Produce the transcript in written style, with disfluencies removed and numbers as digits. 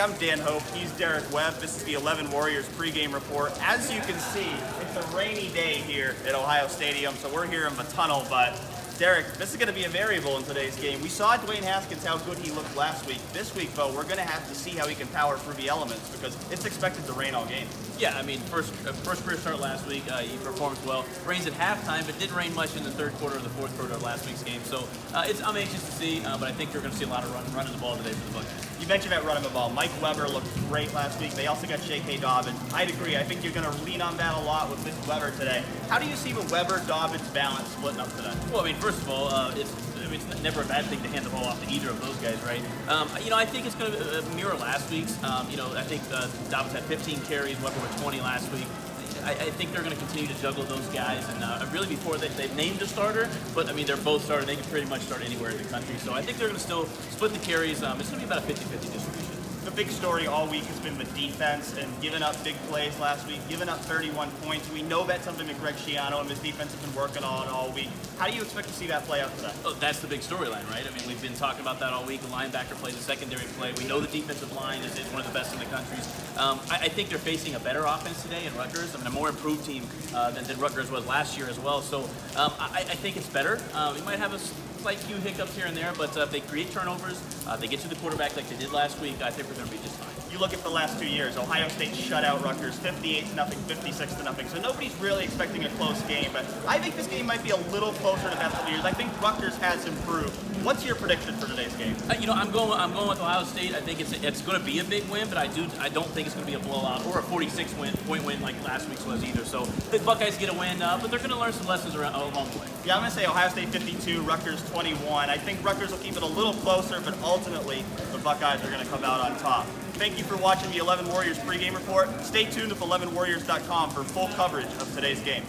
I'm Dan Hope, he's Derek Webb. This is the 11 Warriors pregame report. As you can see, it's a rainy day here at Ohio Stadium, so we're here in the tunnel, but Derek, this is going to be a variable in today's game. We saw Dwayne Haskins how good he looked last week. This week, though, we're going to have to see how he can power through the elements because it's expected to rain all game. Yeah, I mean, first career start last week, he performed well. Rains at halftime, but didn't rain much in the third quarter or the fourth quarter of last week's game. So I'm anxious to see, but I think you're going to see a lot of running the ball today for the Buckeyes. You mentioned that running the ball. Mike Weber looked great last week. They also got J.K. Dobbins. I'd agree. I think you're going to lean on that a lot with Mr. Weber today. How do you see the Weber-Dobbins balance splitting up today? Well, I mean, first of all, it's never a bad thing to hand the ball off to either of those guys, right? I think it's going to mirror last week's. I think Dobbins had 15 carries, Weber with 20 last week. I think they're going to continue to juggle those guys, and really before they've named a starter, but I mean they're both starters. They can pretty much start anywhere in the country, so I think they're going to still split the carries. It's going to be about a 50-50 distribution. The big story all week has been the defense and giving up big plays last week, giving up 31 points. We know that's something that Greg Schiano and his defense have been working on all week. How do you expect to see that play out today? Oh, that's the big storyline, right? I mean, we've been talking about that all week. The linebacker plays a secondary play. We know the defensive line is one of the best in the country. I think they're facing a better offense today in Rutgers. I mean, a more improved team than Rutgers was last year as well. So I think it's better. We might have a slight few hiccups here and there, but if they create turnovers, they get to the quarterback like they did last week, I think we're going to be just fine. You look at the last 2 years, Ohio State shut out Rutgers 58-0, 56-0. So nobody's really expecting a close game, but I think this game might be a little closer to the past couple years. I think Rutgers has improved. What's your prediction for today's game? I'm going with Ohio State. I think it's going to be a big win, but I don't think it's going to be a blowout or a 46-point win like last week's was either. So the Buckeyes get a win, but they're going to learn some lessons along the way. Yeah, I'm going to say Ohio State 52, Rutgers 21. I think Rutgers will keep it a little closer, but ultimately the Buckeyes are going to come out on top. Thank you for watching the 11 Warriors pregame report. Stay tuned with 11warriors.com for full coverage of today's game.